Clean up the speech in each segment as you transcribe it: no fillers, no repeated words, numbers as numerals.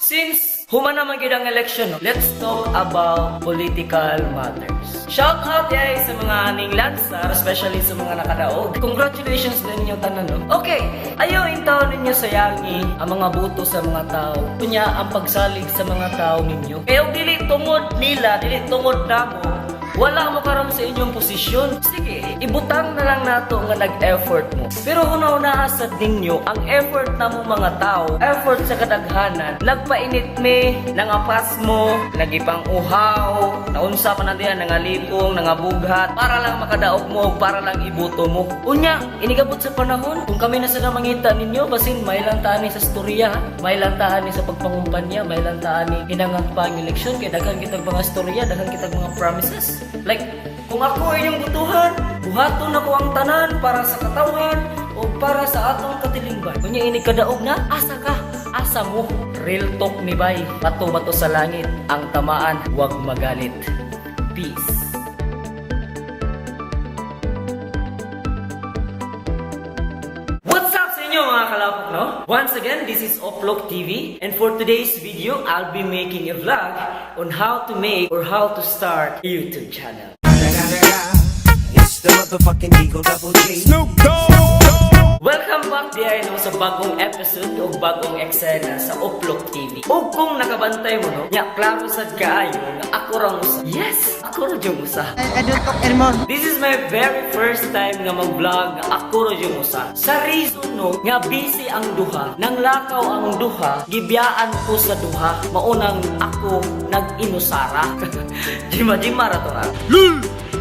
Since human naman yun ang election, no? Let's talk about political matters. Shout out yay sa mga aning Lansar, especially sa mga nakadaog. Congratulations din ninyo tanan, no? Okay, ayaw intaw ninyo sayangi ang mga boto sa mga tao. Kunya ang pagsalig sa mga tao ninyo. Kaya dili tungod nila, dili tungod namo, wala mo karon sa inyong posisyon. Sige, ibutang na lang nato nga nag-effort mo. Pero una-una sa ninyo, ang effort na mo mga tao, effort sa kadaghanan, nagpainit me, nangapas mo, nagipang uhaw, naunsa pa na diyan, nangalipong, nangabughat, para lang makadaog mo, para lang ibuto mo. Unya, inigabot sa panahon, kung kami na sana mangita ninyo, basin may lang taan ni sa storya, may lang taan ni sa pagpangumpanya, may lang taan ni hinangat pa ang eleksyon, kaya daghan kitag mga storya, daghan kitag mga promises. Like, kung ako inyong butuhan, buhaton ako ang tanan para sa katawan o para sa atong katilingban. Kunya ini kadaog na, asa ka? Asa mo? Real talk ni bay. Bato-bato sa langit. Ang tamaan, huwag magalit. Peace. What's up sa inyo mga kalapok, no? Once again, this is Oplok TV, and for today's video, I'll be making a vlog on how to make or how to start a YouTube channel. It's the motherfucking Eagle Double G. Snoop Dogg. Welcome back diyan no, sa bagong episode o bagong eksena sa Oplok TV. O kung nakabantay mo no, nya klaro sad kaayo na ako ra usa. Yes, ako ra jung usa. I don't talk anymore. This is my very first time nga mag-vlog na ako ra jung usa. Sa reason no, nga busy ang duha, nang lakaw ang duha, gibiyaan ko sa duha, maunang ako nag-inusara. Jima ra to ha.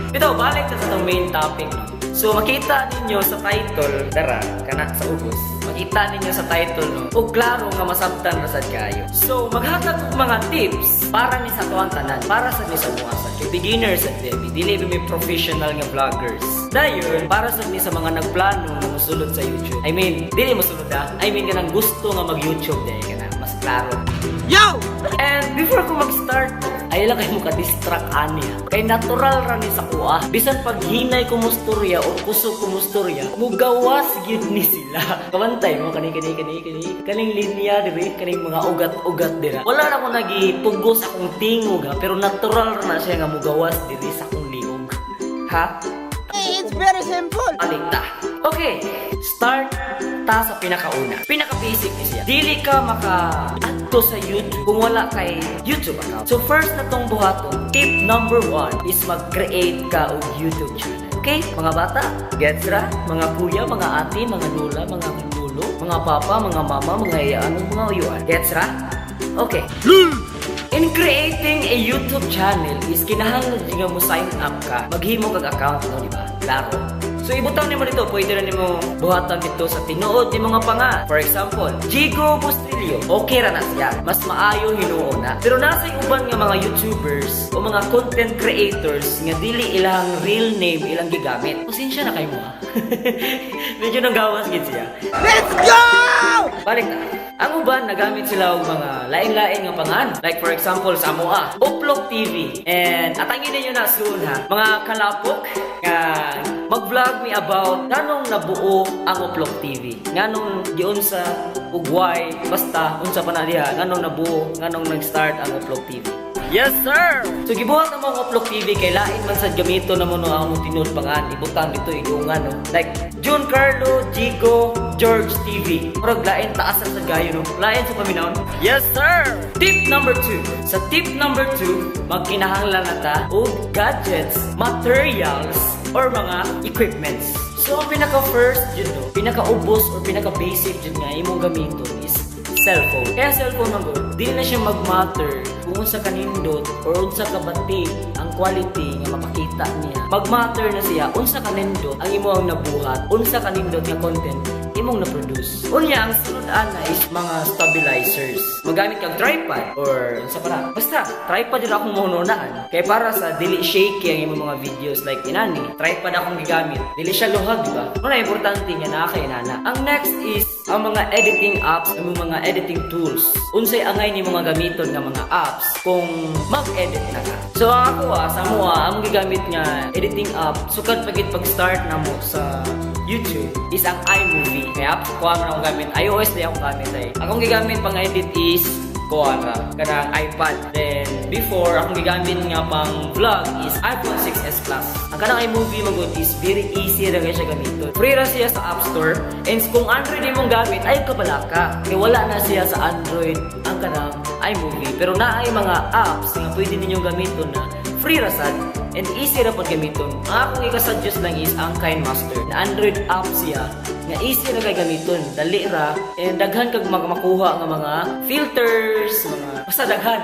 Ito, balik na sa itong main topic. So, makita ninyo sa title, tara, kana sa ubos. Makita ninyo sa title, no? O klaro nga masabtan rasad kayo. So, maghatag og mga tips para ni sa tuwang tanan, para sa ni sa mga sa beginners at baby, dili may professional nga vloggers. Dayon, para sa ni sa mga nagplano na musulod sa YouTube. I mean, dili musulod ha. I mean, kanang gusto nga mag-YouTube dahil kana, mas klaro. Yo! And before ko mag-start, ay lang kayo mukadistract aniya. Kay natural ra ni sa kuha. Bisan pag hinay ko musturya o kusog ko musturya, mugawas gyud ni sila. Kabantay mo kaning linya diri, kaning mga ugat-ugat dira. Wala na ko nagipugos akong tingog ha, pero natural ra na siya nga mugawas diri sa akong liog. Ha? It's very simple. Aligta. Okay, start ta sa pinakauna. Pinaka-basic ni siya. Dili ka maka-adto sa YouTube kung wala kay YouTube account. So first na tong buhaton, tip number 1 is mag-create ka og YouTube channel. Okay? Mga bata, gets ra? Mga kuya, mga ate, mga lula, mga lulo, mga papa, mga mama, mga iyaan, mga uyuan. Gets ra? Okay. In creating a YouTube channel is kinahanglan nga mo sign up ka. Maghimo kag account no, di ba? Klaro. So ibutang nimo dito, pwede na nimo buhatan dito sa tinuod ni mga panga. For example, Jigo Bustilio. Okay ra na siya. Mas maayo hinuo na. Pero nasa uban nga mga YouTubers o mga content creators nga dili ilang real name ilang gigamit. Pasensya na kayo mo ha. Medyo nanggawas gid siya. Let's go! Balik na. Ang uban, nagamit sila og mga lain-lain nga pangan. Like for example, sa Moa, Oplok TV. And atangin ninyo na soon ha, mga kalapok nga mag-vlog me about nganong nabuo ang Oplok TV. Nganong giunsa ug why, basta unsa pa na diha, nganong nabuo, nganong nag-start ang Oplok TV. Yes, sir! So, gibuhat na mga Oplok TV kay lain man sa gamito na mo no ang tinud pangan. Ibutang dito, ilungan no. Like, Jun Carlo, Jigo, George TV. Murag lain taasan sa gayo no. Lain sa paminaw. Yes, sir! Tip number 2. Sa tip number 2, magkinahanglan na ta og gadgets, materials, or mga equipments. So, ang pinaka-first yun no, pinaka-ubos or pinaka-basic yun nga imong gamiton is cellphone. Kaya cellphone man good, di na siya mag-matter kung unsa kanindot or unsa kabati ang quality nga mapakita niya. Mag-matter na siya unsa kanindot ang imong nabuhat, unsa kanindot nga content imong na-produce. Unya, ang sunod ana is mga stabilizers. Magamit kang tripod or unsa pa na. Basta, tripod din akong mahununaan. Kaya para sa dili shaky ang imong mga videos like inani, tripod akong gigamit. Dili siya luhag, di ba? Una, importante nga na kay inana. Ang next is ang mga editing apps, ang mga editing tools. Unsay angay ni mga gamiton nga mga apps kung mag-edit na ka. So ako sa mua, ang gigamit nga editing app, sukad pag-start na mo sa YouTube is ang iMovie. Kaya kuha mo na akong gamit. iOS na akong gamit ay. Akong gigamit pang edit is kuha ra kanang iPad. Then before akong gigamit nga pang vlog is iPhone 6s Plus. Ang kanang iMovie magud is very easy ra kay siya gamiton. Free ra siya sa App Store, and kung Android imong gamit ay kabalaka. Kay wala na siya sa Android ang kanang iMovie. Pero naay mga apps nga pwede ninyong gamiton na free ra sad and easy ra pud gamiton. Ang akong ika-suggest lang is ang KineMaster. Na Android app siya nga easy ra kay gamiton, dali ra, and daghan kag makuha nga mga filters, mga basta daghan.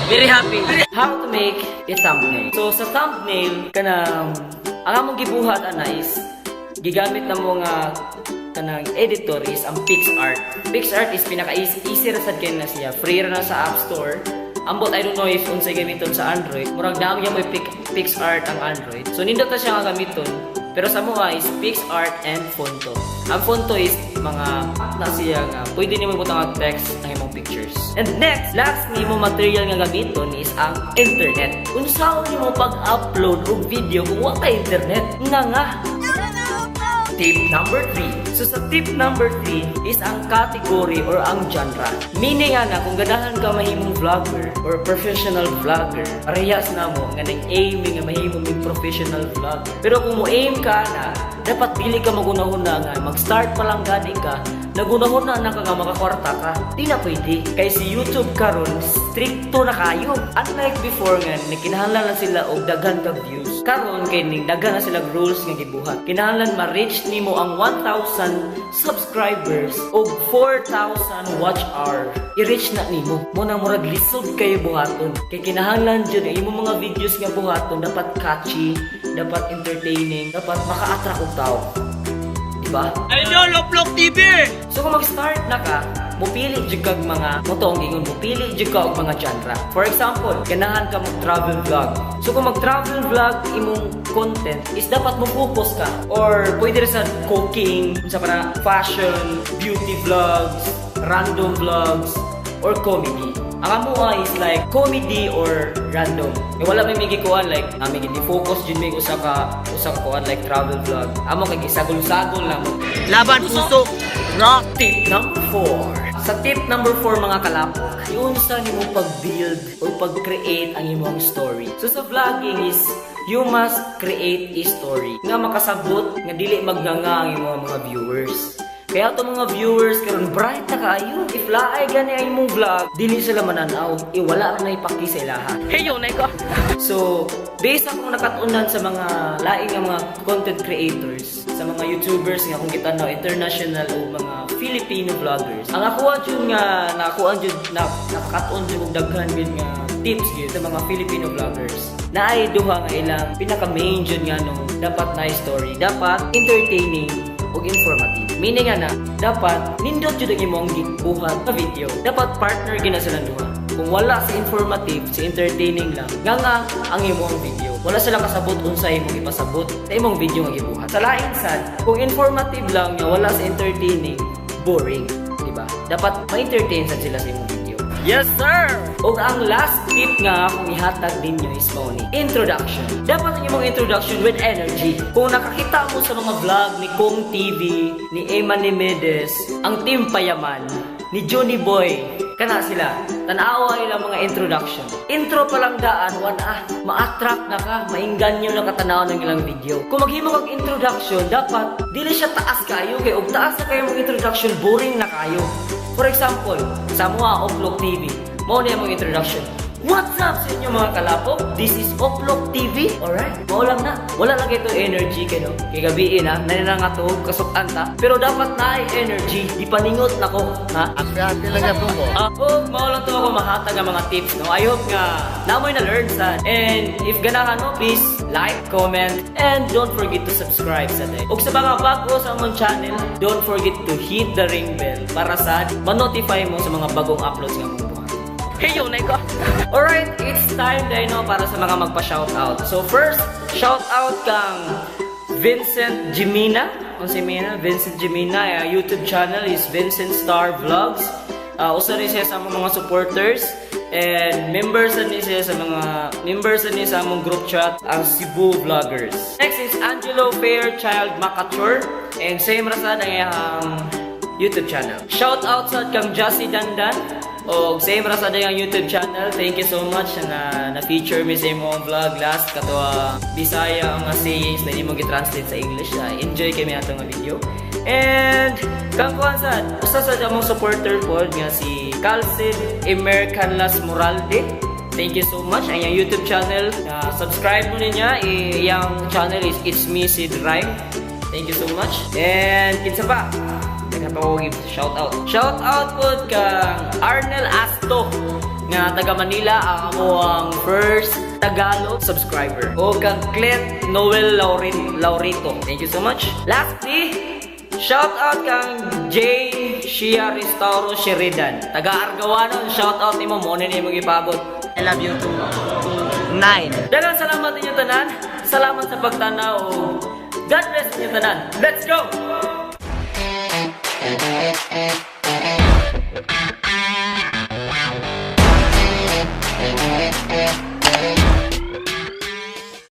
Very happy. How to make a thumbnail. So sa thumbnail kanang ang among gibuhat ana is gigamit na mo nga kanang editor is ang PixArt. PixArt is pinaka-easy ra sad kay na siya. Free ra na sa App Store. Ambot, I don't know if unsay gamiton sa Android. Murag dami yung may PixArt ang Android. So nindot na siya nga gamiton. Pero sa mga is PixArt and Fonto. Ang Fonto is mga na siya nga pwede nimo butang ang text ang imong pictures. And next, last nimo material nga gamiton is ang internet. Unsaon nimo pag-upload og video kung wa ka internet? Nga. Tip number 3. So sa tip number 3 is ang category or ang genre. Meaning na kung ganahan ka mahimong vlogger or professional vlogger, parehas na mo nga nag-aiming nga mahimong professional vlogger. Pero kung mo aim ka na, dapat dili ka magunahuna nga mag-start pa lang gani ka, nagunahuna na ka nga makakwarta ka. Di na pwede. Kay si YouTube karon stricto na kayo. Unlike before nga, kinahanglan na sila og daghan ka views. Karon kay ning daghan na sila rules nga gibuhat. Kinahanglan ma-reach nimo ang 1,000 subscribers og 4,000 watch hour. I-reach na nimo. Mo na murag lisod kayo buhaton. Kay kinahanglan jud ang imong mga videos nga buhaton dapat catchy, dapat entertaining, dapat maka-attract og tao. Diba? Idol Oplok TV! So kung mag-start na ka, mupili jud kag mga motong ingon, mupili jud ka og mga genre. For example, ganahan ka mag-travel vlog. So kung mag-travel vlog imong content is dapat mo focus ka, or pwede rin sa cooking, sa para fashion, beauty vlogs, random vlogs, or comedy. Ang amuha is like comedy or random. E wala may migikuan like may gidi-focus jud may usa ka kuan like travel vlog. Amo kay gisagol-sagol lang mo. Laban puso! Rock! Tip number 4. Sa tip number 4 mga kalapok, iunsa nimo pag-build or pag-create ang imong story. So sa vlogging is you must create a story nga makasabot nga dili magnganga ang imong mga viewers. Kaya ito mga viewers karon bright na kaayo. If laay gani ang imong vlog, dili sila mananaw. Wala na ipaki sa ilaha. Heyo na ko. So, based akong nakatunan sa mga laing nga mga content creators, sa mga YouTubers nga kung kita na international o mga Filipino vloggers. Ang ako jud nga nakuan jud nakakatuon jud og daghan gid nga tips gyud sa mga Filipino vloggers. Naay duha nga ilang pinaka main jud nga no dapat na story, dapat entertaining o informative. Meaning na, dapat nindot jud ang imong gibuhat na video. Dapat partner gina sila duha. Kung wala sa informative, sa entertaining lang, nga ang imong video. Wala sila kasabot unsa imong ipasabot sa imong video nga gibuhat. Sa lain sad, kung informative lang nga wala sa entertaining, boring, di ba? Dapat ma-entertain sad sila sa imong video. Yes, sir! O ang last tip nga akong ihatag ninyo is mo ni introduction. Dapat ang imong introduction with energy. Kung nakakita mo sa mga vlog ni Kong TV, ni Emma Nimedes, ang Team Payaman, ni Johnny Boy, kana sila, tanawa ilang mga introduction. Intro pa lang daan, ma-attract na ka, maingganyo na katanaw ng ilang video. Kung maghimo kag introduction, dapat dili siya taas kayo, kay og taas na kayo mong introduction, boring na kayo. For example, sa mga Oplok TV, mao na yung introduction. What's up sa inyo mga kalapok? This is Oplok TV. Alright, mao lang na. Wala lang ito energy kayo. Kay gabiin ha, naninangatog, kasukan ta. Pero dapat na energy. Di paningot na ko. Ha? Happy lang yan po mo. Mao lang to ako mahatag ang mga tips. No? I hope nga namoy na learn sad. And if ganahan mo, please like, comment, and don't forget to subscribe sa day. Ug sa mga bago sa among channel, don't forget to hit the ring bell para sa ma-notify mo sa mga bagong uploads nga mo. Heyo na ko. Alright, it's time din no para sa mga magpa-shoutout. So first, shoutout kang Vincent Jimina. Vincent Jimina, YouTube channel is Vincent Star Vlogs. Usa rin siya sa mga supporters and members ni siya sa among group chat ang Cebu Vloggers. Next is Angelo Fairchild Macature and same ra sa ang YouTube channel. Shout out sa kang Jassy Dandan, O same ra sa dayang YouTube channel. Thank you so much na na-feature mi sa imong vlog last katwa Bisaya ang mga sayings na mo gi-translate sa English. Enjoy kami ato nga video. And kang kuan sad, usa sa among supporter pod nga si Calcid Emer Canlas Moralde. Thank you so much. Ang iyang YouTube channel, subscribe mo niya. Iyang channel is It's Me Sid Rhyme. Thank you so much. And kinsa pa? Shout out. Shout out po kang Arnel Asto nga taga Manila, ang amuang first Tagalog subscriber. O kang Clint Noel Laurito. Thank you so much. Lastly, shout out kang J. Shia Restauro Sheridan. Taga Argawanon, shout out nimo mo na nimo gipabot. I love you too. 9. Daghang salamat ninyo tanan. Salamat sa pagtanaw. God bless ninyo tanan. Let's go!